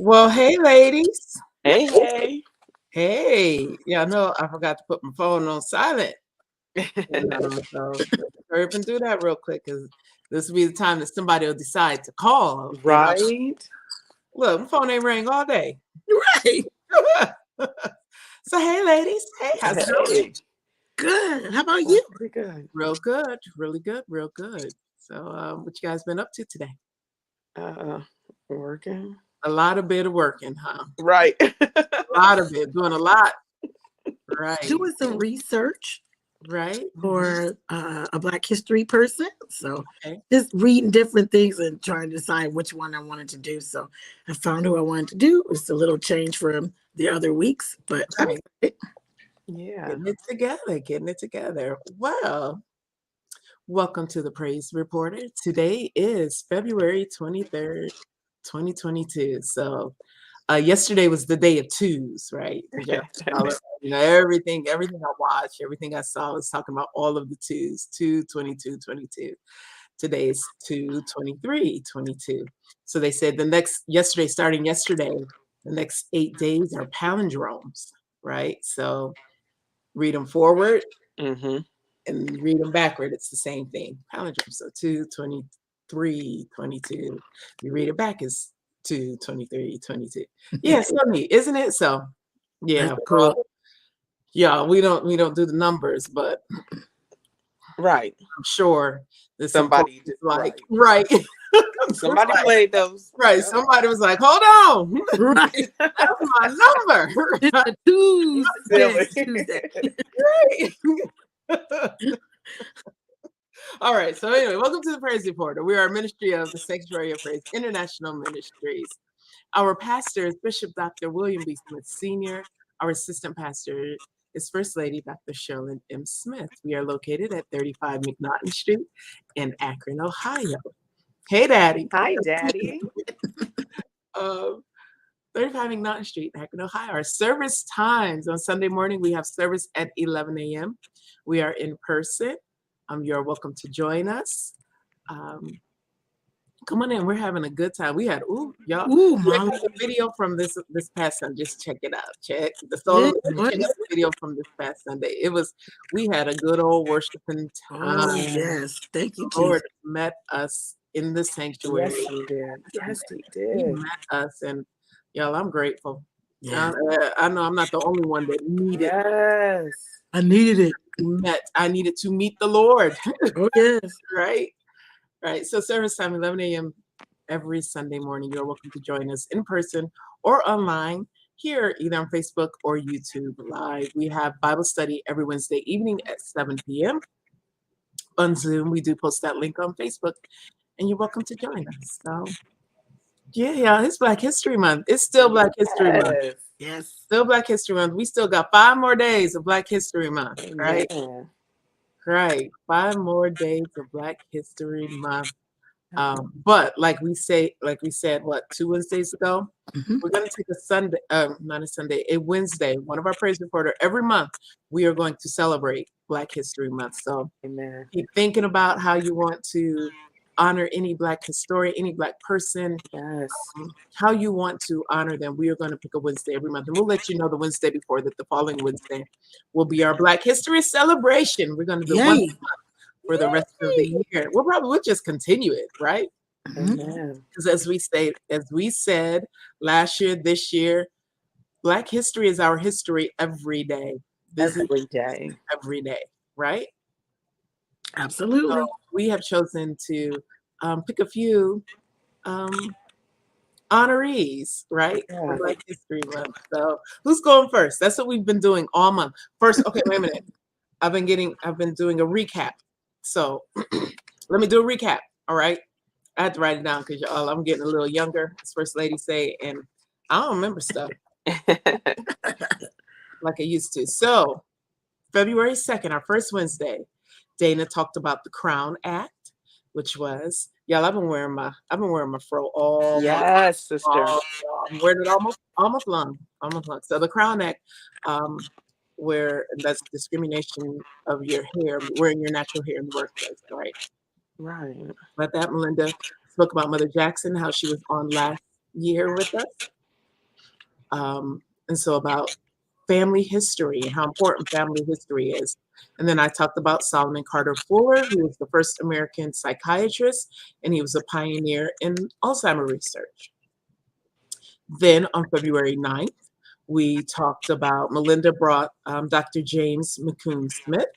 Well, hey, ladies. Hey, hey. Hey, yeah, I know I forgot to put my phone on silent. So hurry up and do that real quick because this will be the time that somebody will decide to call. They like, Right? look, my phone ain't ring all day. Right. So, hey, ladies. Hey, how's it going? Hey. Good. How about you? Pretty good. Real good, really good, real good. So, what you guys been up to today? Uh, Working. A lot of bit of working, huh? Right. A lot of it, doing a lot. Right, Doing some research right. for a Black History person. So Okay. just reading different things and trying to decide which one I wanted to do. So I found who I wanted to do. It's a little change from the other weeks, but Right. Yeah. Getting it together, getting it together. Well, welcome to the Praise Reporter. Today is February 23rd, 2022. So yesterday was the day of twos, right? Yeah. Everything I watched, everything I saw was talking about all of the twos, 222, 22. Today is 223, 22. So they said starting yesterday, the next 8 days are palindromes, right? So read them forward Mm-hmm. and read them backward. It's the same thing. Palindrome. So 223, 22. You read it back is 223, 22. Yeah, so neat, isn't it? So yeah, that's cool. yeah, we don't do the numbers, but Right. I'm sure that Somebody did, like right. Somebody played those. Right. Yeah. Somebody was like, hold on. Right. That's my number. It's a Tuesday. Silly. Tuesday. All right. So anyway, welcome to the Praise Reporter. We are a ministry of the Sanctuary of Praise International Ministries. Our pastor is Bishop Dr. William B. Smith Sr. Our assistant pastor is First Lady Dr. Sherlyn M. Smith. We are located at 35 McNaughton Street in Akron, Ohio. Hey, Daddy. Hi, Daddy. 35 McNaughton Street, Akron, Ohio. Our service times on Sunday morning, we have service at 11 a.m. We are in person. You're welcome to join us. Come on in. We're having a good time. We had y'all. Mom. The video from this past Sunday. Just check it out. Check the video from this past Sunday. We had a good old worshiping time. Oh, yes. Thank you, The Lord Jesus. met us in the sanctuary. Yes, he did. Yes, he He did. met us, and y'all, I'm grateful. Yeah. I know I'm not the only one that needed. Yes. I needed it. I needed to meet the Lord. Oh, yes. Right. So service time 11 a.m. every Sunday morning. You're welcome to join us in person or online here, either on Facebook or YouTube Live. We have Bible study every Wednesday evening at 7 p.m. on Zoom. We do post that link on Facebook, and you're welcome to join us. So yeah, it's Black History Month. It's still Black History Month. Yes. Still Black History Month. We still got 5 more days of Black History Month, right? Yeah. Right. 5 more days of Black History Month. But like we said, what, 2 Wednesdays ago, we're going to take a Wednesday, one of our praise reporter every month. We are going to celebrate Black History Month. So Amen. keep thinking about how you want to honor any Black historian, any Black person, Yes. how you want to honor them. We are going to pick a Wednesday every month, and we'll let you know the Wednesday before that the following Wednesday will be our Black History celebration. We're going to do one month for the rest of the year. We'll just continue it, right? Amen. Because as we said last year, this year, Black history is our history every day. Every day. Every day, right? Absolutely. So we have chosen to pick a few honorees, right? Yeah. For Black History Month. So who's going first? That's what we've been doing all month. First, okay, wait a minute. I've been doing a recap. So let me do a recap. All right. I had to write it down because y'all, I'm getting a little younger, as First Lady say, and I don't remember stuff like I used to. So February 2nd, our first Wednesday, Dana talked about the Crown Act, which was, y'all, I've been wearing my fro all yes, sister. I'm wearing it almost long. So the Crown Act, where that's discrimination of your hair, wearing your natural hair in the workplace, right? Right. About that, Melinda spoke about Mother Jackson, how she was on last year with us. And so about family history and how important family history is. And then I talked about Solomon Carter Fuller, who was the first American psychiatrist, and he was a pioneer in Alzheimer research. Then on February 9th, we talked about Melinda brought Dr. James McCune Smith,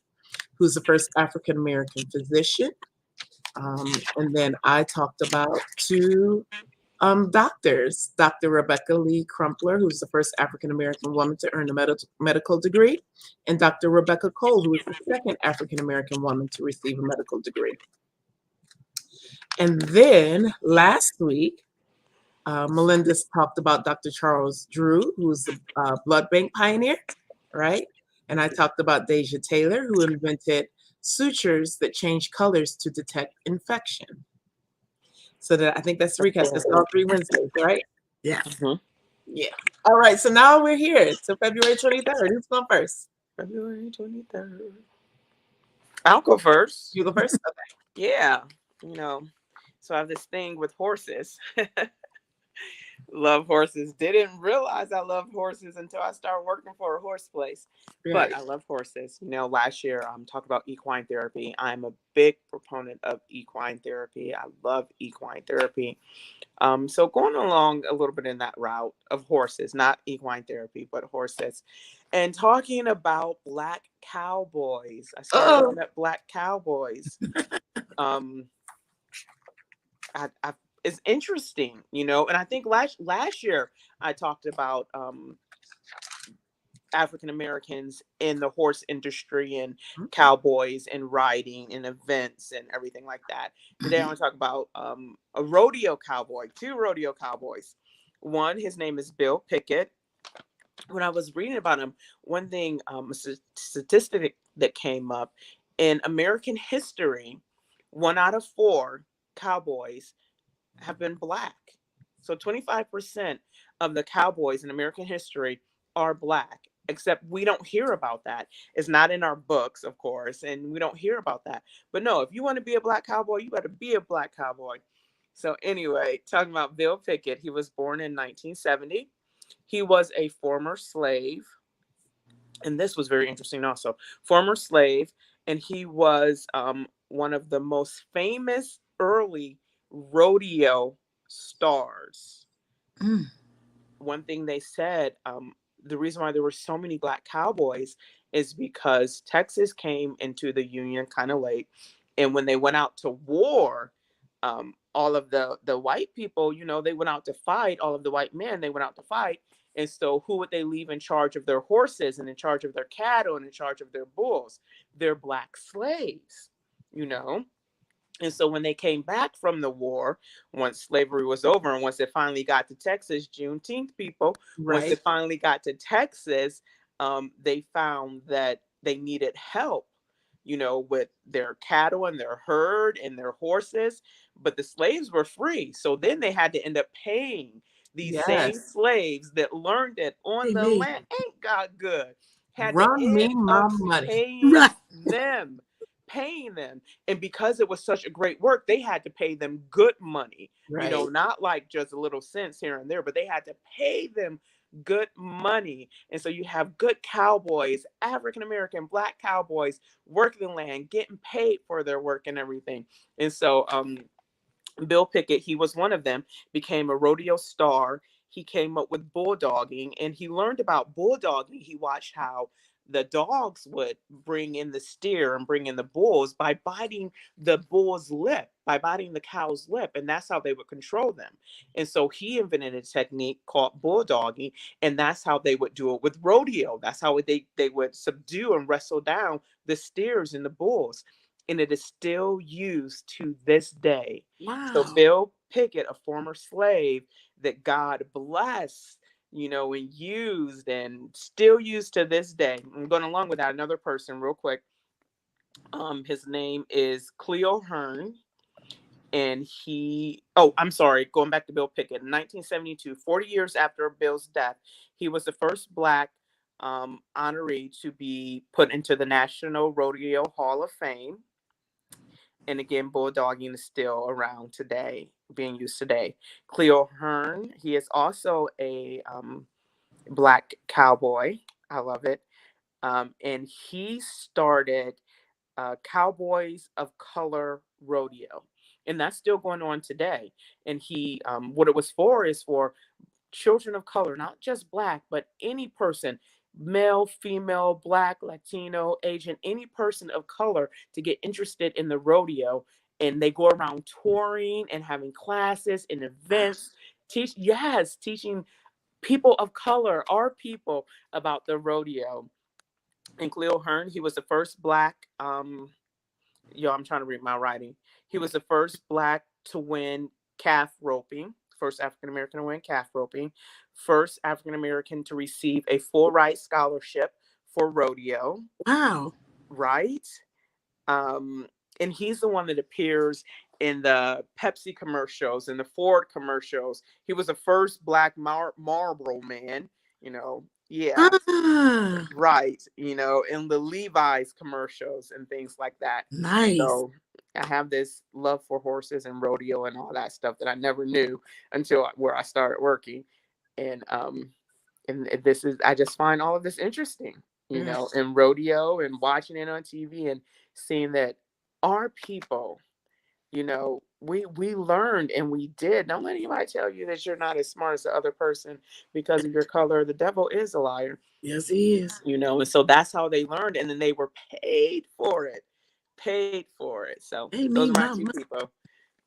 who's the first African American physician. And then I talked about two doctors, Dr. Rebecca Lee Crumpler, who's the first African American woman to earn a medical degree, and Dr. Rebecca Cole, who was the second African American woman to receive a medical degree. And then last week, Melinda talked about Dr. Charles Drew, who was the blood bank pioneer, right? And I talked about Deja Taylor, who invented sutures that change colors to detect infection. So I think that's three cuts. That's all 3 Wednesdays, right? Yeah. Mhm. Yeah. All right. So now we're here. So February 23rd. Who's going first? February 23rd. I'll go first. You go first? Okay. Yeah. So I have this thing with horses. Love horses. Didn't realize I love horses until I started working for a horse place. Right. But I love horses. Last year talked about equine therapy. I'm a big proponent of equine therapy. I love equine therapy. So going along a little bit in that route of horses, not equine therapy, but horses, and talking about black cowboys. I started looking at black cowboys. It's interesting, and I think last year I talked about African Americans in the horse industry and cowboys and riding and events and everything like that. Today I want to talk about a rodeo cowboy, 2 rodeo cowboys. One, his name is Bill Pickett. When I was reading about him, one thing, a statistic that came up in American history, 1 out of 4 cowboys have been black. So 25% of the cowboys in American history are black, except we don't hear about that. It's not in our books, of course, and we don't hear about that. But no, if you want to be a black cowboy, you better be a black cowboy. So anyway, talking about Bill Pickett, he was born in 1970. He was a former slave. And this was very interesting also. Former slave, and he was one of the most famous early rodeo stars. One thing they said, the reason why there were so many black cowboys is because Texas came into the Union kind of late. And when they went out to war, all of the white people, they went out to fight. All of the white men, they went out to fight. And so who would they leave in charge of their horses and in charge of their cattle and in charge of their bulls? Their black slaves, And so when they came back from the war, once slavery was over and once it finally got to Texas, Juneteenth people, once it finally got to Texas, they found that they needed help, with their cattle and their herd and their horses. But the slaves were free. So then they had to end up paying these same slaves that learned it on the land. Ain't God good? Had Run to me end my up money. paying them. And because it was such a great work, they had to pay them good money, not like just a little cents here and there, but they had to pay them good money. And so you have good cowboys, African American black cowboys working the land, getting paid for their work and everything. And so Bill Pickett, he was one of them, became a rodeo star. He came up with bulldogging, and he learned about bulldogging. He watched how the dogs would bring in the steer and bring in the bulls by biting the bull's lip, by biting the cow's lip, and that's how they would control them. And so he invented a technique called bulldogging, and that's how they would do it with rodeo. That's how they would subdue and wrestle down the steers and the bulls. And it is still used to this day. Wow. So Bill Pickett, a former slave that God blessed, and used and still used to this day. I'm going along with that. Another person real quick. His name is Cleo Hearn. And I'm sorry, going back to Bill Pickett. In 1972, 40 years after Bill's death, he was the first black honoree to be put into the National Rodeo Hall of Fame. And again, bulldogging is still around today, being used today. Cleo Hearn, he is also a black cowboy. I love it. And he started Cowboys of Color Rodeo, and that's still going on today. And he, what it was for is for children of color, not just black, but any person, male, female, black, Latino, Asian, any person of color to get interested in the rodeo. And they go around touring and having classes and events, teaching people of color, our people, about the rodeo. And Cleo Hearn, he was the first black, I'm trying to read my writing. He was the first black to win calf roping, first African American to win calf roping, first African American to receive a full ride scholarship for rodeo. Wow. Right? And he's the one that appears in the Pepsi commercials and the Ford commercials. He was the first black Marlboro man, yeah. Ah, Right, in the Levi's commercials and things like that. nice. So I have this love for horses and rodeo and all that stuff that I never knew until where I started working. And I just find all of this interesting, in rodeo and watching it on TV and seeing that our people, we learned and we did. Don't let anybody tell you that you're not as smart as the other person because of your color. The devil is a liar. Yes, he is. And so that's how they learned, and then they were paid for it. So Hey, those are my mama. two people.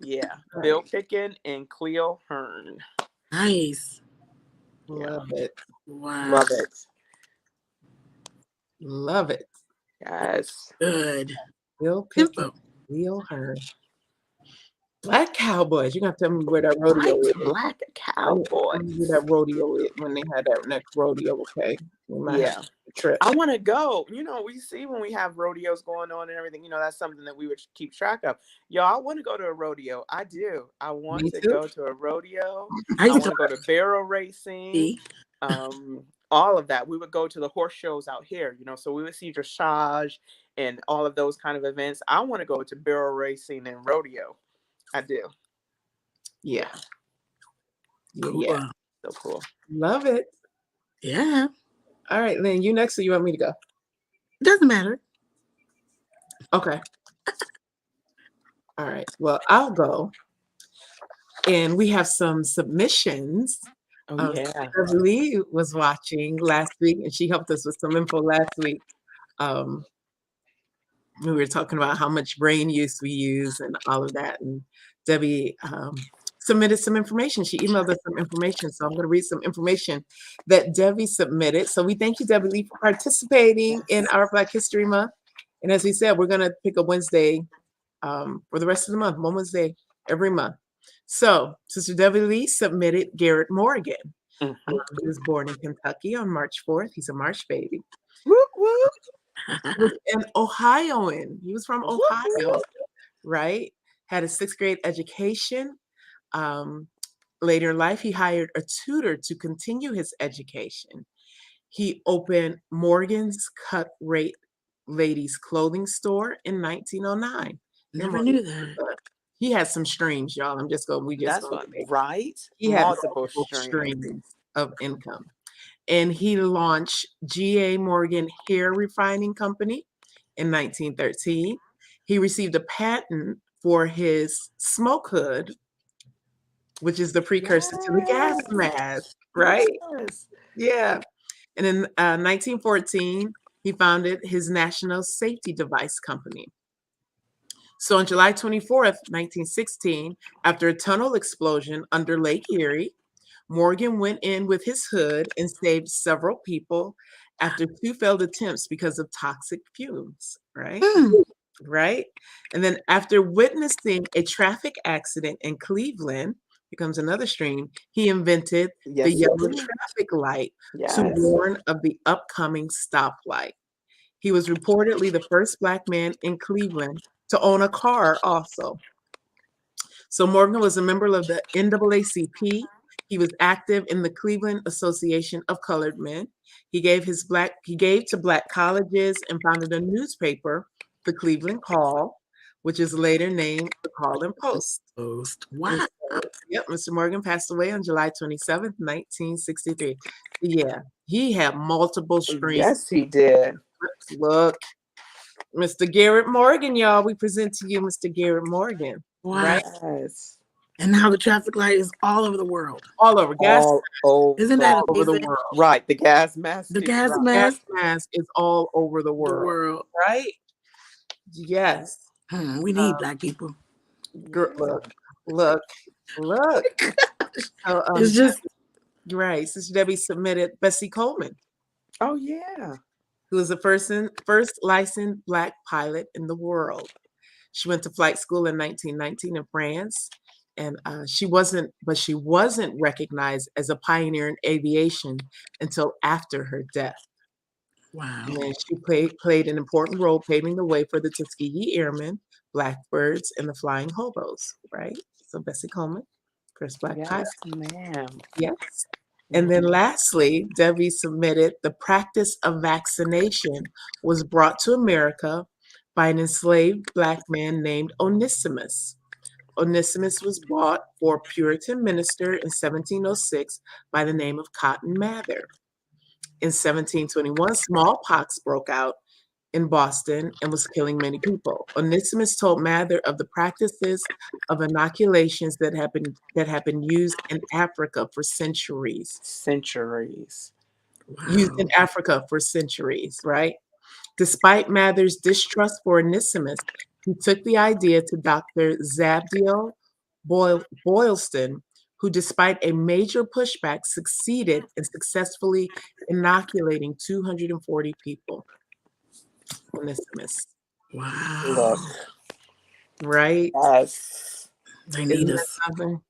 Yeah, Right. Bill Picken and Cleo Hearn. Nice. Love it. Wow. Love it. Love it. Yes. Good. Bill Pickett, Info. Leo Hearn. Black Cowboys. You're gonna have to tell me where that rodeo Right, is. Black I want Cowboy. to where that rodeo is when they had that next rodeo. Okay, we might Yeah. have a trip. I want to go. We see when we have rodeos going on and everything, that's something that we would keep track of. Yo, I want to go to a rodeo. I do. I want Me to too. go to a rodeo. I I used want to to go to barrel racing. be. All of that. We would go to the horse shows out here, so we would see dressage and all of those kind of events. I want to go to barrel racing and rodeo. I do. Yeah. Cool. Yeah. So cool. Love it. Yeah. All right, Lynn, you next, or you want me to go? Doesn't matter. Okay. All right. Well, I'll go. And we have some submissions. Oh, yeah. Lee was watching last week, and she helped us with some info last week. We were talking about how much brain use we use and all of that. And Debbie submitted some information. She emailed us some information. So I'm going to read some information that Debbie submitted. So we thank you, Debbie Lee, for participating in our Black History Month. And as we said, we're going to pick a Wednesday for the rest of the month, one Wednesday every month. So Sister Debbie Lee submitted Garrett Morgan. Mm-hmm. He was born in Kentucky on March 4th. He's a March baby. Whoop, whoop. He was an Ohioan. He was from Ohio, right? Had a 6th grade education. Later in life, he hired a tutor to continue his education. He opened Morgan's Cut Rate Ladies Clothing Store in 1909. Never knew that. He has some streams, y'all. That's what, right? He had multiple streams of income. And he launched G.A. Morgan Hair Refining Company in 1913. He received a patent for his smoke hood, which is the precursor to the gas mask, right? Yes. Yeah. And in 1914, he founded his National Safety Device Company. So on July 24th, 1916, after a tunnel explosion under Lake Erie, Morgan went in with his hood and saved several people after 2 failed attempts because of toxic fumes, right? Right? And then after witnessing a traffic accident in Cleveland, becomes another stream, he invented the yellow traffic light to warn of the upcoming stoplight. He was reportedly the first Black man in Cleveland to own a car also. So Morgan was a member of the NAACP. He was active in the Cleveland Association of Colored Men. He gave to Black colleges and founded a newspaper, the Cleveland Call, which is later named the Harlem Post. Post. And Wow. so, yep, Mr. Morgan passed away on July 27th, 1963. Yeah, he had multiple streams. Yes, he did. Look, Mr. Garrett Morgan, y'all. We present to you Mr. Garrett Morgan. Wow. Right? Yes. And now the traffic light is all over the world. All over. Gas All over. Isn't that all over the amazing? world. Right. The gas mask. The is gas right. mask. Gas mask is all over the The world. world. Right? Yes. We need Black people. Look. So, It's just right. Sister Debbie submitted Bessie Coleman, Oh yeah. who was the first licensed Black pilot in the world. She went to flight school in 1919 in France, and she wasn't recognized as a pioneer in aviation until after her death. wow. And then she played an important role paving the way for the Tuskegee Airmen, Blackbirds, and the Flying Hobos, right? So Bessie Coleman, first Black pilot. Yes, ma'am. Yes. And then lastly, Debbie submitted the practice of vaccination was brought to America by an enslaved Black man named Onesimus. Onesimus was bought for a Puritan minister in 1706 by the name of Cotton Mather. In 1721, smallpox broke out in Boston and was killing many people. Onesimus told Mather of the practices of inoculations that had been used in Africa for centuries. Centuries. Used Wow. in Africa for centuries, right? Despite Mather's distrust for Onesimus, he took the idea to Dr. Zabdiel Boylston, who, despite a major pushback, succeeded in successfully inoculating 240 people. Onesimus, Wow. Look. right? Yes. They Isn't need that us. something?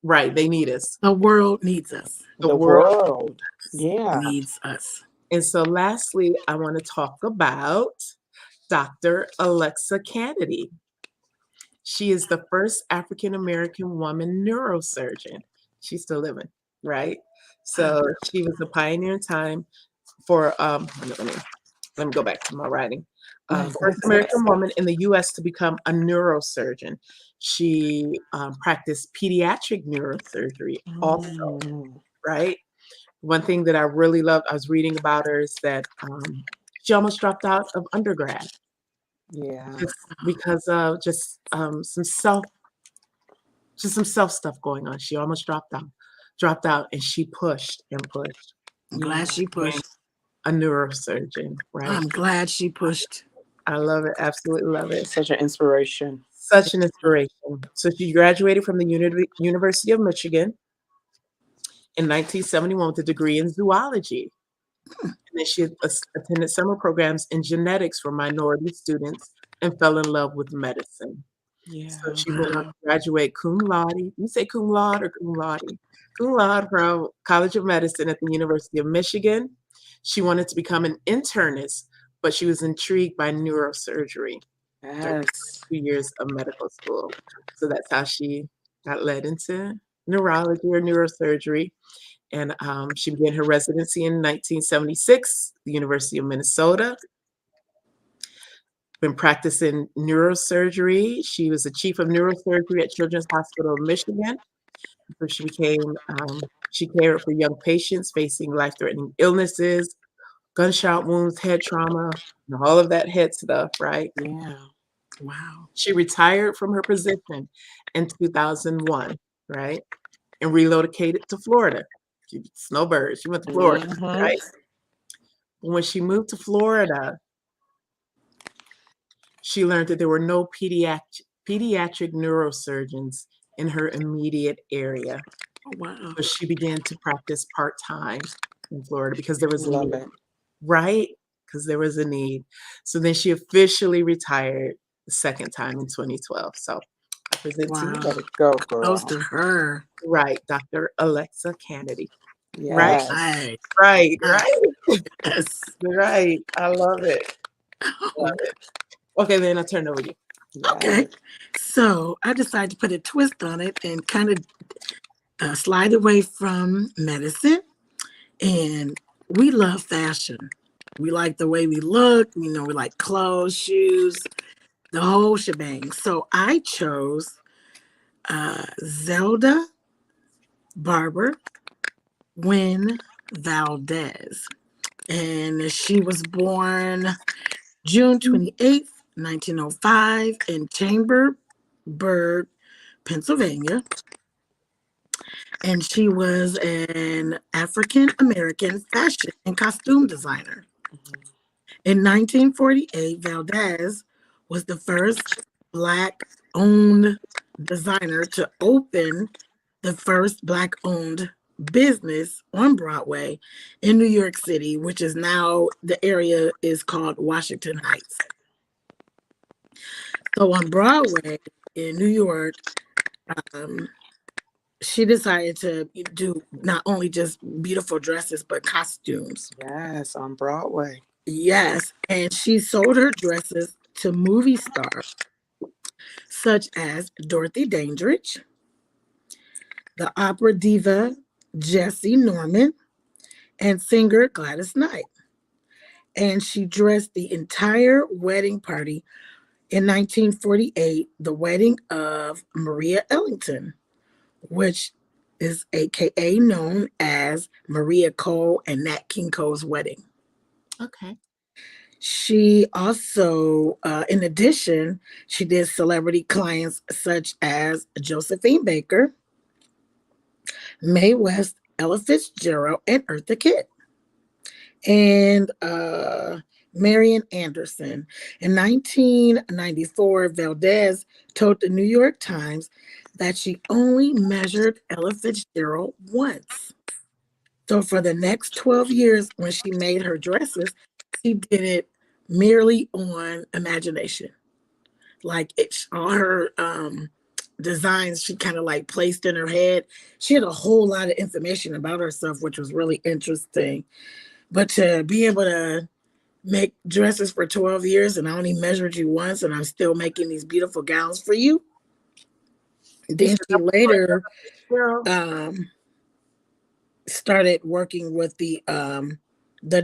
Right, they need us. The world needs us. The The world. world. Yeah. Needs us. And so lastly, I want to talk about Dr. Alexa Kennedy. She is the first African-American woman neurosurgeon. She's still living, right? So she was a pioneer in time for, let me go back to my writing. First American woman in the US to become a neurosurgeon. She practiced pediatric neurosurgery also, right? One thing that I really loved, I was reading about her, is that she almost dropped out of undergrad. Yeah. Just because of some self stuff going on. She almost dropped out, and she pushed and pushed. I'm glad she pushed. A neurosurgeon, right? I'm glad she pushed. I love it, absolutely love it. Such an inspiration. Such an inspiration. So she graduated from the University of Michigan in 1971 with a degree in zoology. And then she attended summer programs in genetics for minority students and fell in love with medicine. Yeah. So she went on to graduate cum laude. You say cum laude or cum laude? Cum laude from College of Medicine at the University of Michigan. She wanted to become an internist, but she was intrigued by neurosurgery. Yes. 2 years of medical school. So that's how she got led into neurology or neurosurgery. And she began her residency in 1976, the University of Minnesota. Been practicing neurosurgery. She was the chief of neurosurgery at Children's Hospital of Michigan. So she cared for young patients facing life-threatening illnesses, gunshot wounds, head trauma, and all of that head stuff, right? Yeah. Wow. She retired from her position in 2001, right? And relocated to Florida. Snowbird. She went to Florida, right? But when she moved to Florida, she learned that there were no pediatric neurosurgeons in her immediate area. Oh, wow. So she began to practice part-time in Florida because there was a Love need, it. right? Because there was a need. So then she officially retired the second time in 2012. So I present to you, Wow. Let it go, girl. Close to her. right, Dr. Alexa Kennedy. Yes. Right. Right. Yes. Right. I love it. Love it. Okay, then I'll turn it over to you. Okay. So I decided to put a twist on it and kind of slide away from medicine. And we love fashion. We like the way we look. We like clothes, shoes, the whole shebang. So I chose Zelda Barber Wynn Valdez. And she was born June 28th, 1905, in Chambersburg, Pennsylvania. And she was an African American fashion and costume designer. In 1948, Valdez was the first Black-owned designer to open the first Black-owned business on Broadway in New York City, which is now the area is called Washington Heights. So on Broadway in New York, she decided to do not only just beautiful dresses, but costumes. Yes, on Broadway. Yes, and she sold her dresses to movie stars such as Dorothy Dandridge, the opera diva Jessie Norman, and singer Gladys Knight. And she dressed the entire wedding party in 1948, the wedding of Maria Ellington, which is AKA known as Maria Cole and Nat King Cole's wedding. Okay. She also, in addition, she did celebrity clients such as Josephine Baker, Mae West, Ella Fitzgerald, and Eartha Kitt, and Marian Anderson. In 1994, Valdez told the New York Times that she only measured Ella Fitzgerald once. So for the next 12 years, when she made her dresses, she did it merely on imagination. Like all her designs, she kind of like placed in her head. She had a whole lot of information about herself, which was really interesting. But to be able to make dresses for 12 years and I only measured you once and I'm still making these beautiful gowns for you. Then she later started working with the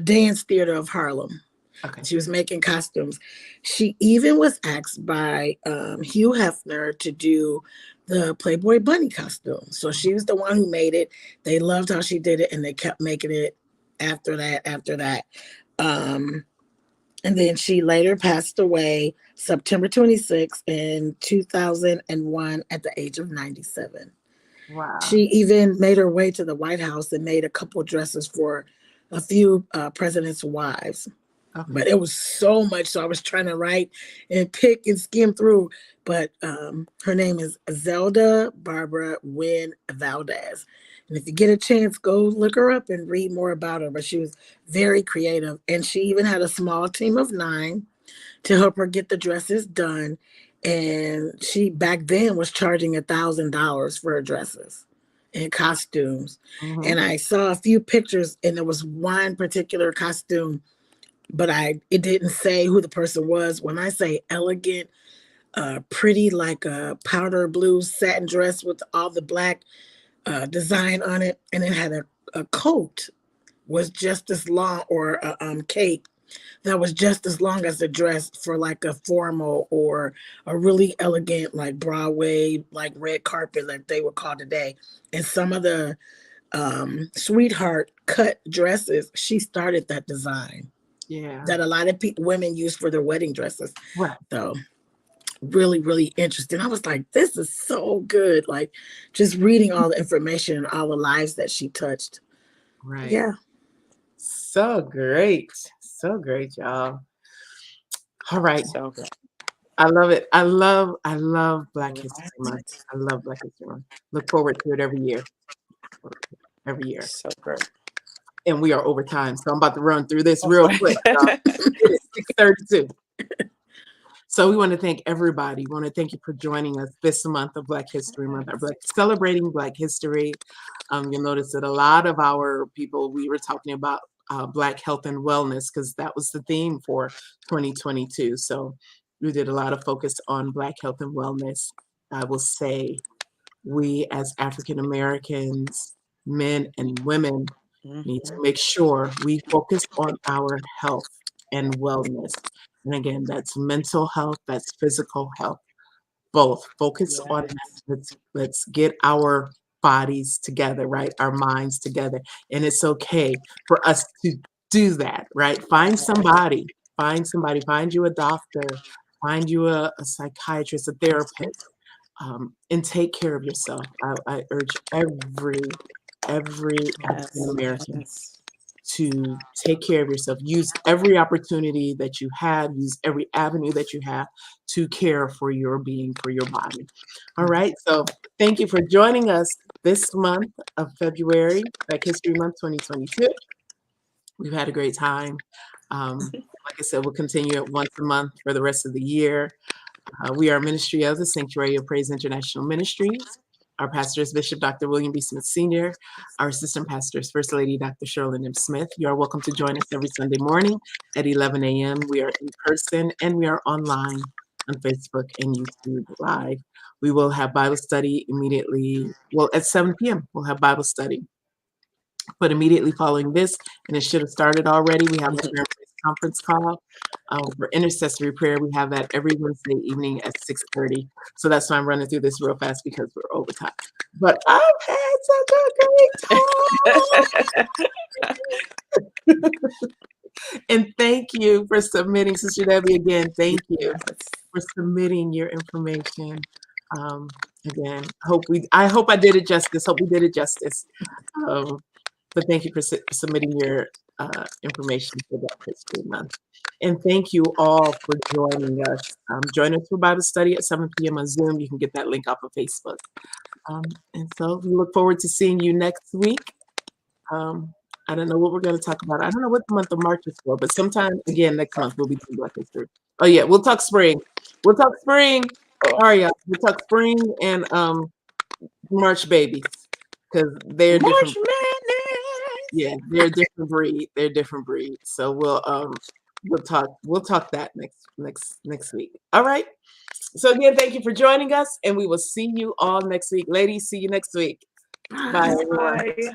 Dance Theater of Harlem. Okay. She was making costumes. She even was asked by Hugh Hefner to do the Playboy Bunny costume. So she was the one who made it. They loved how she did it and they kept making it after that. And then she later passed away September 26th in 2001 at the age of 97. Wow. She even made her way to the White House and made a couple dresses for a few presidents' wives. Okay. But it was so much, so I was trying to write and pick and skim through. But her name is Zelda Barbara Wynn Valdez. And if you get a chance, go look her up and read more about her. But she was very creative. And she even had a small team of 9 to help her get the dresses done. And she back then was charging $1,000 for her dresses and costumes. Mm-hmm. And I saw a few pictures, and there was one particular costume, but it didn't say who the person was. When I say elegant, pretty, like a powder blue satin dress with all the black design on it, and it had a coat was just as long, or a cape that was just as long as the dress for like a formal or a really elegant, like Broadway, like red carpet, like they would call today. And some of the sweetheart cut dresses, she started that design. Yeah, that a lot of women use for their wedding dresses. Right. So really, really interesting. I was like, this is so good. Like just reading all the information, all the lives that she touched. Right. Yeah. So great. So great, y'all. All right. So good. I love it. I love Black History Month. I love Black History Month. Look forward to it every year. So great. And we are over time, so I'm about to run through this real quick. It is 6:32. So we want to thank everybody. We want to thank you for joining us this month of Black History Month, celebrating Black history. You'll notice that a lot of our people, we were talking about Black health and wellness because that was the theme for 2022. So we did a lot of focus on Black health and wellness. I will say we as African Americans, men and women, need to make sure we focus on our health and wellness. And again, that's mental health, that's physical health, both. Focus on that. Let's get our bodies together, right? Our minds together. And it's okay for us to do that, right? Find you a doctor, find you a psychiatrist, a therapist, and take care of yourself. I urge every African American to take care of yourself. Use every opportunity that you have, use every avenue that you have to care for your being, for your body. All right. So thank you for joining us this month of February, Black History Month 2022. We've had a great time. Like I said, we'll continue it once a month for the rest of the year. We are a ministry of the Sanctuary of Praise International Ministries. Our pastor is Bishop Dr. William B. Smith Sr. Our assistant pastor is First Lady Dr. Sherilyn M. Smith. You are welcome to join us every Sunday morning at 11 a.m. We are in person and we are online on Facebook and YouTube Live. We will have Bible study immediately. Well, at 7 p.m. we'll have Bible study. But immediately following this, and it should have started already, we have a conference call for intercessory prayer. We have that every Wednesday evening at 6:30. So that's why I'm running through this real fast because we're over time. But I've had such a great time. And thank you for submitting, Sister Debbie, again. Thank you for submitting your information. Again, I hope I did it justice. Hope we did it justice. But thank you for submitting your information for that History Month. And thank you all for joining us. Join us for Bible study at 7 p.m. on Zoom. You can get that link off of Facebook. And so we look forward to seeing you next week. I don't know what we're going to talk about. I don't know what the month of March is for, but sometime again next month we'll be doing Black History. Oh yeah, we'll talk spring. We'll talk spring. All right, y'all. We'll talk spring and March babies because they're different. Yeah, they're a different breed. They're a different breed. So we'll talk that next week. All right. So again, thank you for joining us, and we will see you all next week. Ladies, see you next week. Bye, everyone. Bye.